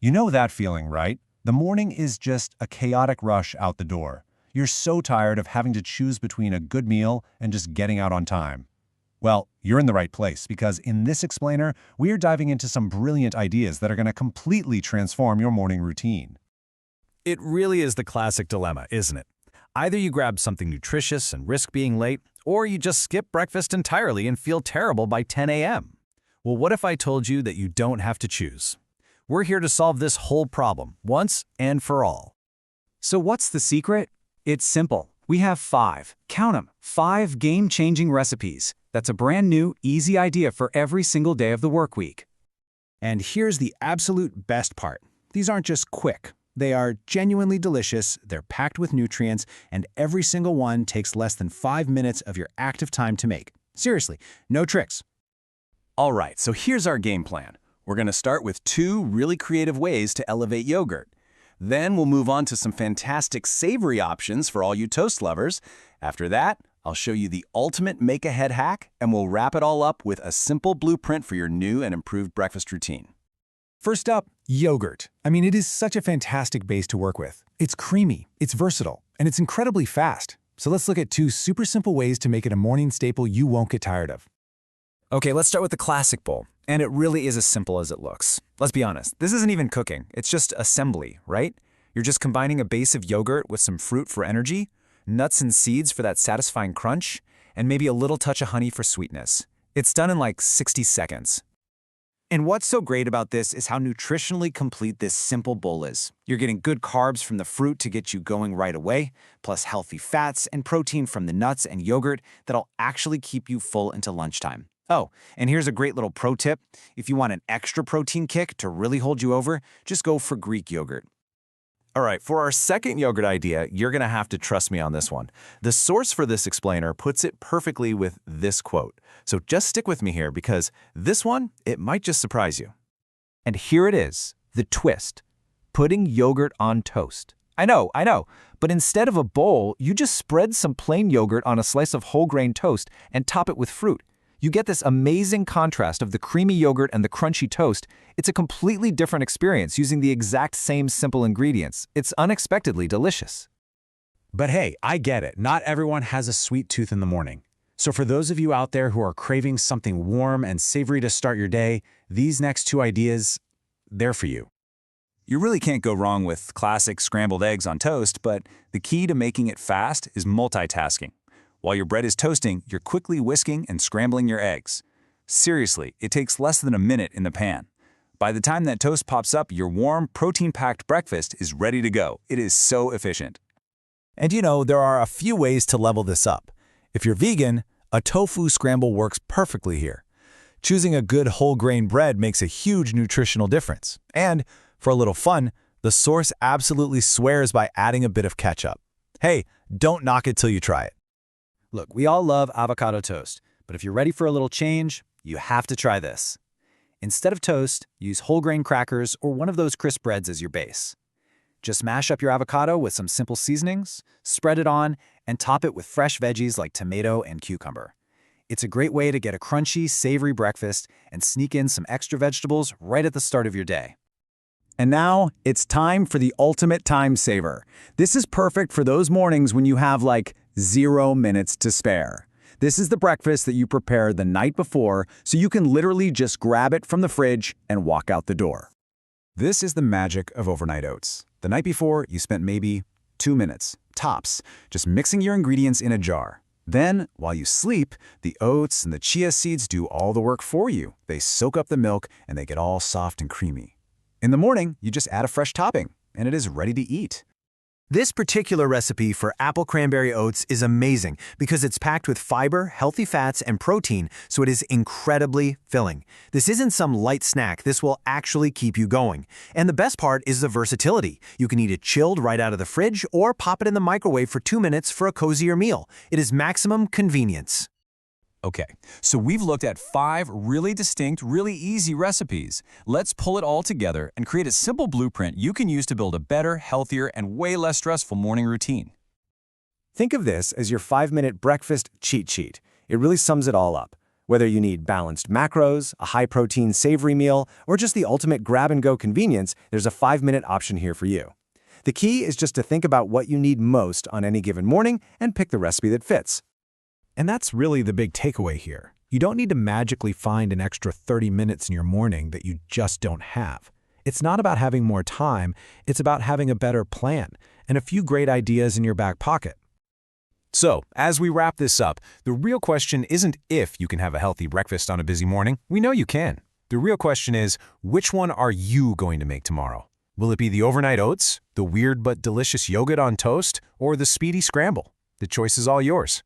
You know that feeling, right? The morning is just a chaotic rush out the door. You're so tired of having to choose between a good meal and just getting out on time. Well, you're in the right place because in this explainer, we are diving into some brilliant ideas that are going to completely transform your morning routine. It really is the classic dilemma, isn't it? Either you grab something nutritious and risk being late, or you just skip breakfast entirely and feel terrible by 10 a.m. Well, what if I told you that you don't have to choose? We're here to solve this whole problem, once and for all. So what's the secret? It's simple. We have count 'em, 5 game-changing recipes. That's a brand new, easy idea for every single day of the work week. And here's the absolute best part. These aren't just quick. They are genuinely delicious, they're packed with nutrients, and every single one takes less than 5 minutes of your active time to make. Seriously, no tricks. All right, so here's our game plan. We're going to start with 2 really creative ways to elevate yogurt. Then we'll move on to some fantastic savory options for all you toast lovers. After that, I'll show you the ultimate make-ahead hack, and we'll wrap it all up with a simple blueprint for your new and improved breakfast routine. First up, yogurt. I mean, it is such a fantastic base to work with. It's creamy, it's versatile, and it's incredibly fast. So let's look at 2 super simple ways to make it a morning staple you won't get tired of. Okay, let's start with the classic bowl. And it really is as simple as it looks. Let's be honest, this isn't even cooking. It's just assembly, right? You're just combining a base of yogurt with some fruit for energy, nuts and seeds for that satisfying crunch, and maybe a little touch of honey for sweetness. It's done in like 60 seconds. And what's so great about this is how nutritionally complete this simple bowl is. You're getting good carbs from the fruit to get you going right away, plus healthy fats and protein from the nuts and yogurt that'll actually keep you full into lunchtime. Oh, and here's a great little pro tip. If you want an extra protein kick to really hold you over, just go for Greek yogurt. All right, for our second yogurt idea, you're going to have to trust me on this one. The source for this explainer puts it perfectly with this quote. So just stick with me here because this one, it might just surprise you. And here it is, the twist. Putting yogurt on toast. I know, but instead of a bowl, you just spread some plain yogurt on a slice of whole grain toast and top it with fruit. You get this amazing contrast of the creamy yogurt and the crunchy toast. It's a completely different experience using the exact same simple ingredients. It's unexpectedly delicious. But hey, I get it. Not everyone has a sweet tooth in the morning. So for those of you out there who are craving something warm and savory to start your day, these next 2 ideas, they're for you. You really can't go wrong with classic scrambled eggs on toast, but the key to making it fast is multitasking. While your bread is toasting, you're quickly whisking and scrambling your eggs. Seriously, it takes less than a minute in the pan. By the time that toast pops up, your warm, protein-packed breakfast is ready to go. It is so efficient. And you know, there are a few ways to level this up. If you're vegan, a tofu scramble works perfectly here. Choosing a good whole grain bread makes a huge nutritional difference. And, for a little fun, the source absolutely swears by adding a bit of ketchup. Hey, don't knock it till you try it. Look, we all love avocado toast, but if you're ready for a little change, you have to try this. Instead of toast, use whole grain crackers or one of those crisp breads as your base. Just mash up your avocado with some simple seasonings, spread it on, and top it with fresh veggies like tomato and cucumber. It's a great way to get a crunchy, savory breakfast and sneak in some extra vegetables right at the start of your day. And now, it's time for the ultimate time saver. This is perfect for those mornings when you have like 0 minutes to spare. This is the breakfast that you prepare the night before so you can literally just grab it from the fridge and walk out the door. This is the magic of overnight oats. The night before, you spent maybe 2 minutes, tops, just mixing your ingredients in a jar. Then, while you sleep, the oats and the chia seeds do all the work for you. They soak up the milk and they get all soft and creamy. In the morning, you just add a fresh topping, and it is ready to eat. This particular recipe for apple cranberry oats is amazing because it's packed with fiber, healthy fats, and protein, so it is incredibly filling. This isn't some light snack. This will actually keep you going. And the best part is the versatility. You can eat it chilled right out of the fridge or pop it in the microwave for 2 minutes for a cozier meal. It is maximum convenience. Okay, so we've looked at 5 really distinct, really easy recipes. Let's pull it all together and create a simple blueprint you can use to build a better, healthier, and way less stressful morning routine. Think of this as your 5-minute breakfast cheat sheet. It really sums it all up. Whether you need balanced macros, a high-protein savory meal, or just the ultimate grab-and-go convenience, there's a 5-minute option here for you. The key is just to think about what you need most on any given morning and pick the recipe that fits. And that's really the big takeaway here. You don't need to magically find an extra 30 minutes in your morning that you just don't have. It's not about having more time, it's about having a better plan and a few great ideas in your back pocket. So, as we wrap this up, the real question isn't if you can have a healthy breakfast on a busy morning. We know you can. The real question is, which one are you going to make tomorrow? Will it be the overnight oats, the weird but delicious yogurt on toast, or the speedy scramble? The choice is all yours.